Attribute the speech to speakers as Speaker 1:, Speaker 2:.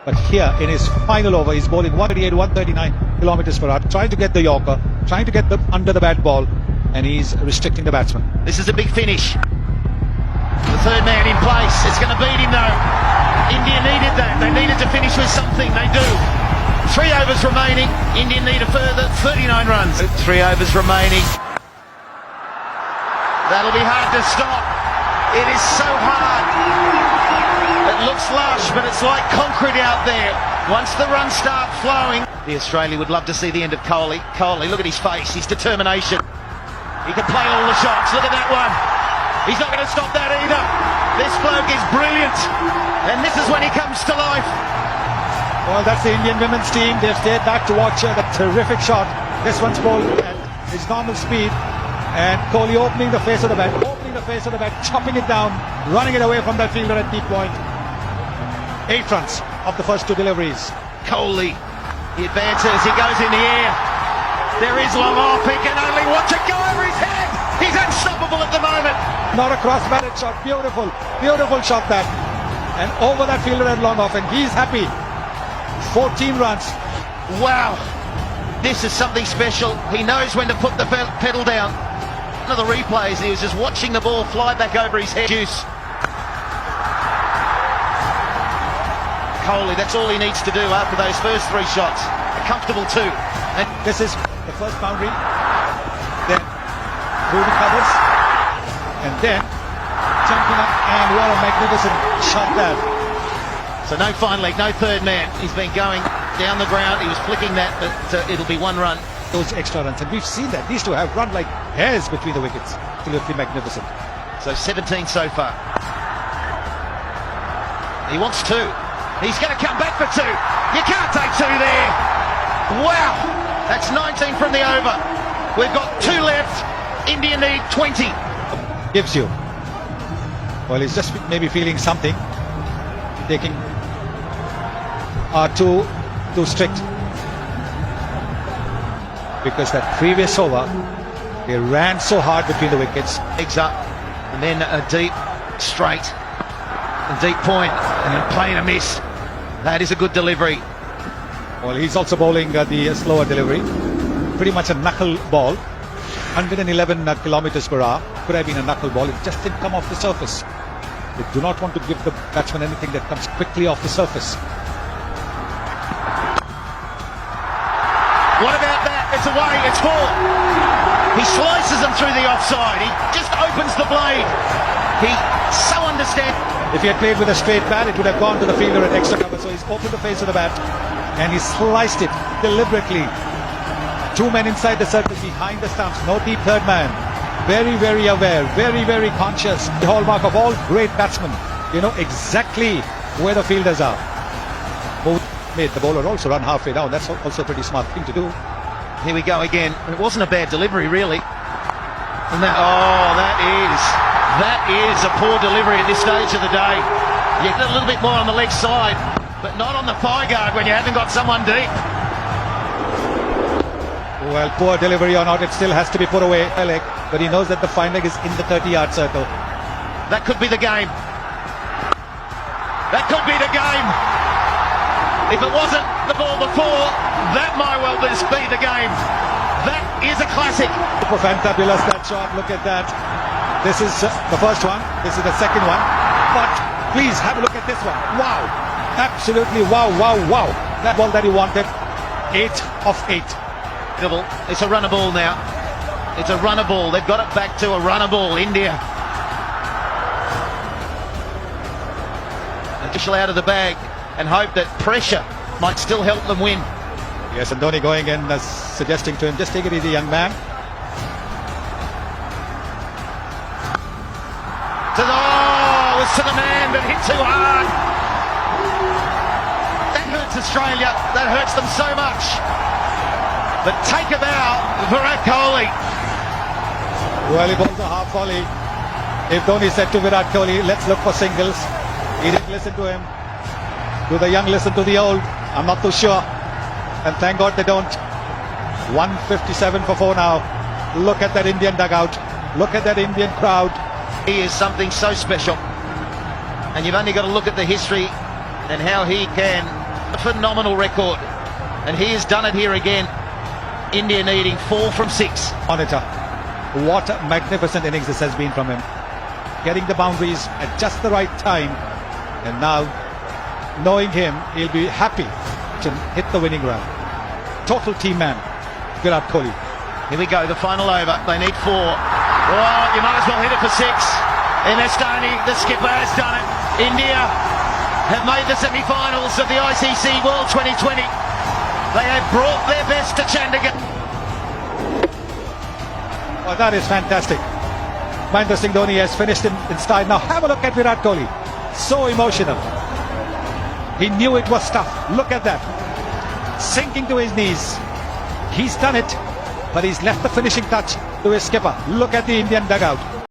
Speaker 1: But here in his final over, he's bowling 138, 139 kilometers per hour, trying to get the Yorker, trying to get the under the bat ball, and he's restricting the batsman.
Speaker 2: This is a big finish. The third man in place. It's going to beat him though. India needed that. They needed to finish with something. They do. 3 overs remaining. India need a further 39 runs. 3 overs remaining. That'll be hard to stop. It is so hard. It looks lush, but it's like concrete out there. Once the runs start flowing, the Australia would love to see the end of Kohli. Kohli, look at his face, his determination. He can play all the shots. Look at that one. He's not going to stop that either. This bloke is brilliant. And this is when he comes to life.
Speaker 1: Well, that's the Indian women's team. They've stayed back to watch the terrific shot. This one's bowled at his normal speed. And Kohli opening the face of the bat, chopping it down, running it away from that fielder at deep point. 8 runs of the first 2 deliveries.
Speaker 2: Kohli, he advances, he goes in the air. There is long off, he can only watch it go over his head. He's unstoppable at the moment.
Speaker 1: Not a cross-batted shot, beautiful, beautiful shot that. And over that fielder at long off, and he's happy. 14 runs.
Speaker 2: Wow, this is something special. He knows when to put the pedal down. One of the replays, he was just watching the ball fly back over his head. Juice. Kohli, that's all he needs to do after those first 3 shots. A comfortable 2.
Speaker 1: And this is the first boundary. Then through the covers. And then jumping up, and what a magnificent shot that.
Speaker 2: So no fine leg, no third man. He's been going down the ground. He was flicking that, but it'll be 1 run.
Speaker 1: Those extra runs, and we've seen that. These two have run like hairs between the wickets. Absolutely magnificent.
Speaker 2: So 17 so far. He wants 2. He's going to come back for 2. You can't take 2 there. Wow, that's 19 from the over. We've got 2 left. India need 20.
Speaker 1: Gives you. Well, he's just maybe feeling something. Taking too strict. Because that previous over, they ran so hard between the wickets.
Speaker 2: Legs up, and then a deep straight, a deep point, and then playing a miss. That is a good delivery.
Speaker 1: Well, he's also bowling the slower delivery. Pretty much a knuckle ball. 111 kilometers per hour. Could have been a knuckle ball. It just didn't come off the surface. They do not want to give the batsman anything that comes quickly off the surface.
Speaker 2: What about that? It's away, it's 4. He slices them through the offside. He just opens the blade. He so understands.
Speaker 1: If he had played with a straight bat, it would have gone to the fielder at extra cover. So he's opened the face of the bat and he sliced it deliberately. 2 men inside the circle, behind the stumps. No deep third man. Very, very aware, very, very conscious. The hallmark of all great batsmen. You know exactly where the fielders are. Made the bowler also run halfway down. That's also a pretty smart thing to do.
Speaker 2: Here we go again. It wasn't a bad delivery, really. And that is a poor delivery at this stage of the day. You get a little bit more on the leg side, but not on the thigh guard when you haven't got someone deep.
Speaker 1: Well, poor delivery or not, it still has to be put away. But he knows that the fine leg is in the 30-yard circle.
Speaker 2: That could be the game. That could be the game. If it wasn't the ball before, that might well be the game. That is a classic.
Speaker 1: Fantabulous, that shot. Look at that. This is the first one. This is the second one. But please have a look at this one. Wow. Absolutely wow, wow, wow. That ball that he wanted. 8 of 8.
Speaker 2: It's a runner ball now. It's a runner ball. They've got it back to a runner ball, India. Official out of the bag and hope that pressure might still help them win.
Speaker 1: Yes, and Dhoni going in suggesting to him, just take it easy, young man.
Speaker 2: It was to the man, but hit too hard. That hurts Australia. That hurts them so much. But take a bow, Virat Kohli.
Speaker 1: Well, he bowls a half volley. If Dhoni said to Virat Kohli, let's look for singles, he didn't listen to him. Do the young listen to the old? I'm not too sure. And thank God they don't. 157 for 4 now. Look at that Indian dugout. Look at that Indian crowd.
Speaker 2: He is something so special. And you've only got to look at the history and how he can A phenomenal record. And he has done it here again. India needing 4 from 6.
Speaker 1: Monitor. What a magnificent innings this has been from him. Getting the boundaries at just the right time. And now, knowing him, he'll be happy to hit the winning run. Total team man, Virat Kohli.
Speaker 2: Here we go, the final over. They need 4. Oh, you might as well hit it for 6. MS Dhoni, the skipper, has done it. India have made the semi-finals of the ICC World 2020. They have brought their best to Chandigarh.
Speaker 1: Oh, that is fantastic. Mahendra Singh Dhoni has finished in style. Now have a look at Virat Kohli. So emotional. He knew it was tough. Look at that. Sinking to his knees. He's done it, but he's left the finishing touch to his skipper. Look at the Indian dugout.